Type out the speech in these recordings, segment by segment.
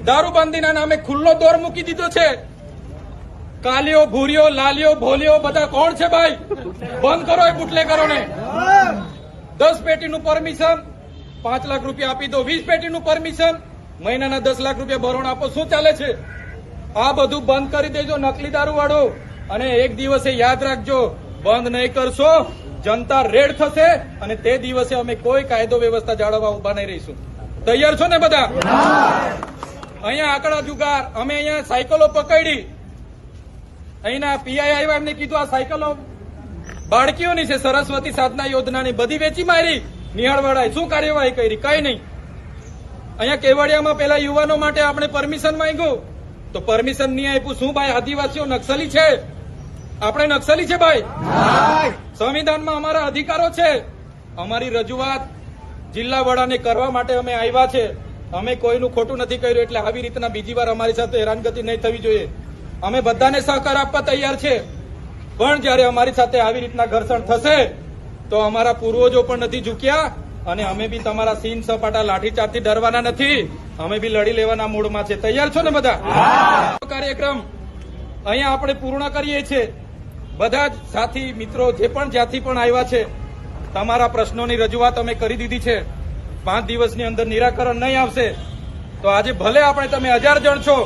દારૂબંધીના નામે ખુલ્લો દોર મૂકી દીધો છે। કાલિયો, ભૂરિયો, લાલિયો, ભોલિયો બધા કોણ છે ભાઈ? બંધ કરો એ બુટલેગરોને। 10 પેટીનું પરમિશન 5 લાખ રૂપિયા આપી દો, 20 પેટીનું પરમિશન મહિનાના 10 લાખ રૂપિયા ભરણ આપો। શું ચાલે છે? આ બધું બંધ કરી દેજો નકલી દારૂ વાળો। અને એક દિવસે યાદ રાખજો, બંધ નહીં કરશો જનતા રેડ થશે અને તે દિવસે અમે કોઈ કાયદો વ્યવસ્થા જાળવવા ઉભા નહીં રહીશું। તૈયાર છો ને બધા? અહીંયા આંકડા જુગાર, અમે અહીંયા સાયકલો પકડી, અહીંના પીઆઈ આવ્યા, એમને કીધું આ સાયકલો બાળકીઓની છે, સરસ્વતી સાધના યોજનાની, બધી વેચી મારી। નિહાળવાળાએ શું કાર્યવાહી કરી? કઈ નહીં। અહીંયા કેવડિયામાં પેલા યુવાનો માટે આપણે પરમિશન માંગ્યું તો પરમિશન નહીં આપ્યું। શું ભાઈ આદિવાસીઓ નક્સલી છે? આપણે નક્સલી છે ભાઈ? સંવિધાનમાં અમારા અધિકારો છે। અમારી રજૂઆત જિલ્લા વડાને કરવા માટે અમે આવ્યા છે। અમે કોઈનું ખોટું નથી કર્યું, એટલે આવી રીતના બીજી વાર અમારી સાથે હેરાનગતિ નહીં થવી જોઈએ। અમે બધાને સહકાર આપવા તૈયાર છે, પણ જયારે અમારી સાથે આવી રીતના ઘર્ષણ થશે તો અમારા પૂર્વજો પણ નથી ઝૂક્યા અને અમે બી તમારા સીન સપાટા લાઠીચાર્જથી ડરવાના નથી। અમે બી લડી લેવાના મૂડમાં છે। તૈયાર છો ને બધા? કાર્યક્રમ અહીંયા આપણે પૂર્ણ કરીએ છીએ। બધા જ સાથી મિત્રો જે પણ જ્યાંથી પણ આવ્યા છે, તમારા પ્રશ્નોની રજૂઆત અમે કરી દીધી છે। 5 દિવસની અંદર નિરાકરણ નહીં આવશે તો આજે ભલે આપણે તમે 1000 જણ છો,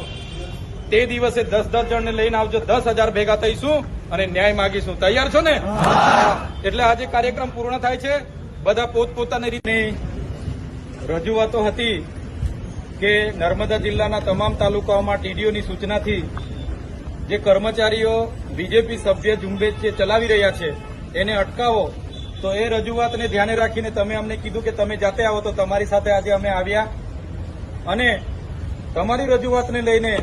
તે દિવસે 10 જણને લઈને આવજો, 10,000 ભેગા થઈશું અને ન્યાય માગીશું। તૈયાર છો ને? એટલે આજે કાર્યક્રમ પૂર્ણ થાય છે। બધા પોતપોતાની રીતે રજૂઆતો હતી કે નર્મદા જિલ્લાના તમામ તાલુકાઓમાં ટીડીઓની સૂચનાથી જે કર્મચારીઓ બીજેપી સભ્ય ઝુંબેશ જે ચલાવી રહ્યા છે એને અટકાવો। તો એ રજૂઆતને ધ્યાને રાખીને તમે અમને કીધું કે તમે જાતે આવો, તો તમારી સાથે આજે અમે આવ્યા અને તમારી રજૂઆતને લઈને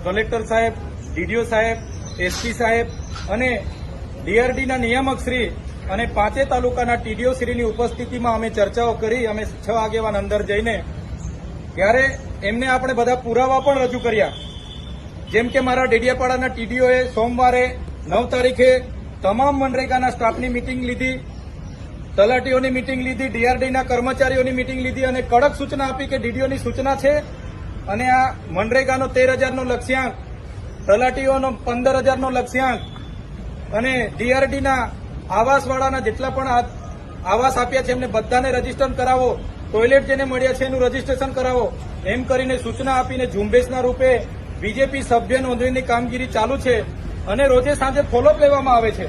કલેક્ટર સાહેબ, ડીડીઓ સાહેબ, એસપી સાહેબ અને ડીઆરડીના નિયામક શ્રી અને 5 તાલુકાના ટીડીઓ શ્રીની ઉપસ્થિતિમાં અમે ચર્ચાઓ કરી। અમે 6 આગેવાન અંદર જઈને ત્યારે એમને આપણે બધા પુરાવા પણ રજૂ કર્યા। જેમ કે મારા ડેડિયાપાડાના ટીડીઓએ સોમવારે 9 તારીખે તમામ મનરેગાના સ્ટાફની મિટિંગ લીધી, તલાટીઓની મિટિંગ લીધી, ડીઆરડીના કર્મચારીઓની મિટિંગ લીધી અને કડક સૂચના આપી કે ડીડીઓની સૂચના છે અને આ મનરેગાનો 13,000નો લક્ષ્યાંક, તલાટીઓનો 15,000નો લક્ષ્યાંક અને ડીઆરડીના આવાસવાળાના જેટલા પણ આવાસ આપ્યા છે એમને બધાને રજીસ્ટર કરાવો, ટોયલેટ જેને મળ્યા છે એનું રજીસ્ટ્રેશન કરાવો, એમ કરીને સૂચના આપીને ઝુંબેશના રૂપે બીજેપી સભ્ય નોંધણીની કામગીરી ચાલુ છે અને રોજે સાંજે ફોલોઅપ લેવામાં આવે છે।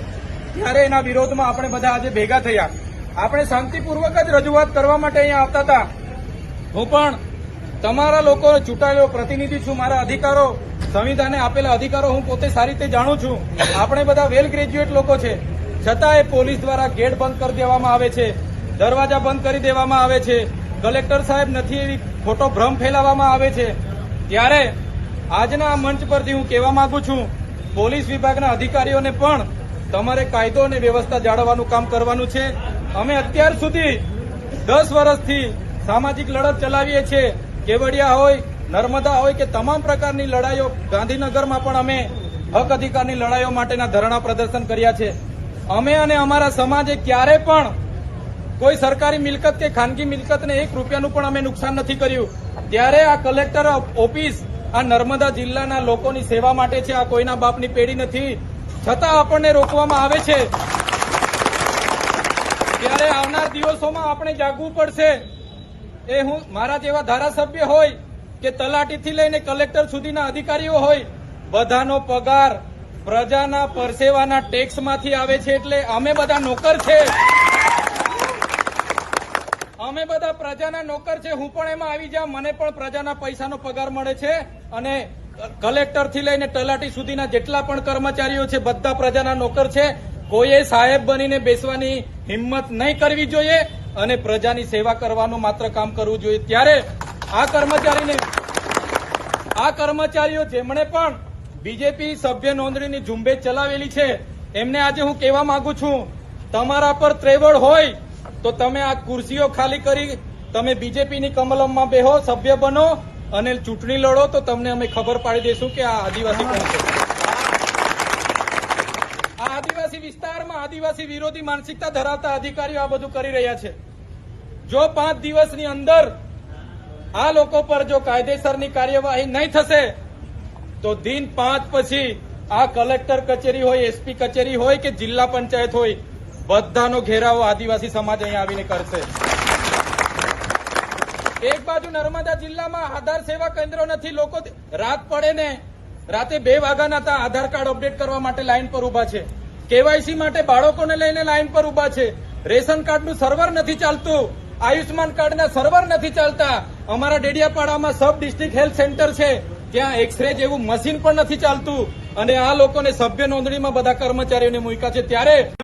ત્યારે એના વિરોધમાં આપણે બધા આજે ભેગા થયા। આપણે શાંતિપૂર્વક જ રજૂઆત કરવા માટે અહીંયા આવતા હતા। હું પણ તમારા લોકો ચૂંટાયેલો પ્રતિનિધિ છું। મારા અધિકારો, સંવિધાને આપેલા અધિકારો હું પોતે સારી રીતે જાણું છું। આપણે બધા વેલ ગ્રેજ્યુએટ લોકો છે, છતાંય પોલીસ દ્વારા ગેટ બંધ કરી દેવામાં આવે છે, દરવાજા બંધ કરી દેવામાં આવે છે, કલેક્ટર સાહેબ નથી એવી ખોટો ભ્રમ ફેલાવવામાં આવે છે। ત્યારે આજના મંચ પરથી હું કહેવા માંગુ છું, પોલીસ વિભાગના અધિકારીઓને પણ તમારે કાયદો અને વ્યવસ્થા જાળવવાનું કામ કરવાનું છે। અમે અત્યાર સુધી 10 વર્ષથી સામાજિક લડત ચલાવીએ છીએ। કેવડિયા હોય, નર્મદા હોય કે તમામ પ્રકારની લડાઈઓ, ગાંધીનગરમાં પણ અમે હક અધિકારની લડાઈઓ માટેના ધરણા પ્રદર્શન કર્યા છે। અમે અને અમારા સમાજે ક્યારે પણ કોઈ સરકારી મિલકત કે ખાનગી મિલકતને 1 રૂપિયાનું પણ અમે નુકસાન નથી કર્યું। ત્યારે આ કલેક્ટર ઓફિસ આ નર્મદા જિલ્લાના લોકોની સેવા માટે છે, આ કોઈના બાપની પેઢી નથી, છતાં આપણને રોકવામાં આવે છે। ત્યારે આવનાર દિવસોમાં આપણે જાગવું પડશે। એ હું મારા જેવા ધારાસભ્ય હોય કે તલાટીથી લઈને કલેક્ટર સુધીના અધિકારીઓ હોય, બધાનો પગાર પ્રજાના પરસેવાના ટેક્સમાંથી આવે છે। એટલે અમે બધા નોકર છે, અમે બધા પ્રજાના નોકર છે। હું પણ એમાં આવી જાઉં, મને પણ પ્રજાના પૈસાનો પગાર મળે છે અને કલેક્ટરથી લઈને તલાટી સુધીના જેટલા પણ કર્મચારીઓ છે બધા પ્રજાના નોકર છે। કોઈએ સાહેબ બનીને બેસવાની હિંમત નહીં કરવી જોઈએ અને પ્રજાની સેવા કરવાનું માત્ર કામ કરવું જોઈએ। ત્યારે આ કર્મચારીઓ જેમણે પણ બીજેપી સભ્ય નોંધણીની ઝુંબેશ ચલાવેલી છે એમને આજે હું કહેવા માંગુ છું, તમારા પર ત્રેવડ હોય તો તમે આ ખુરશીઓ ખાલી કરી તમે બીજેપીની કમલમમાં બેહો, સભ્ય બનો અને ચૂંટણી લડો, તો તમને અમે ખબર પાડી દઈશું કે આ આદિવાસી કોણ છે। આ આદિવાસી વિસ્તારમાં આદિવાસી વિરોધી માનસિકતા ધરાવતા અધિકારીઓ આ બધું કરી રહ્યા છે। જો 5 દિવસની અંદર આ લોકો પર જો કાયદેસરની કાર્યવાહી નહીં થશે તો દિન 5 પછી આ કલેક્ટર કચેરી હોય, એસપી કચેરી હોય કે જિલ્લા પંચાયત હોય, બધાનો ઘેરાવો આદિવાસી સમાજ અહીંયા આવીને કરશે. એક બાજુ નર્મદા જિલ્લામાં આધાર સેવા કેન્દ્રો નથી. લોકો રાત પડે ને રાતે 2 વાગ્યાના હતા આધાર કાર્ડ અપડેટ કરવા માટે લાઈન પર ઉભા છે. કેવાયસી માટે બાળકોને લઈને લાઈન પર ઉભા છે. રેશન કાર્ડનું સર્વર નથી ચાલતું. આયુષ્માન કાર્ડના સર્વર નથી ચાલતા. અમારા ડેડિયાપાડામાં સબ ડિસ્ટ્રિક્ટ હેલ્થ સેન્ટર છે, ત્યાં એક્સરે જેવું મશીન પણ નથી ચાલતું. અને આ લોકોને સભ્ય નોંધણીમાં બધા કર્મચારીઓને મૂક્યા છે. ત્યારે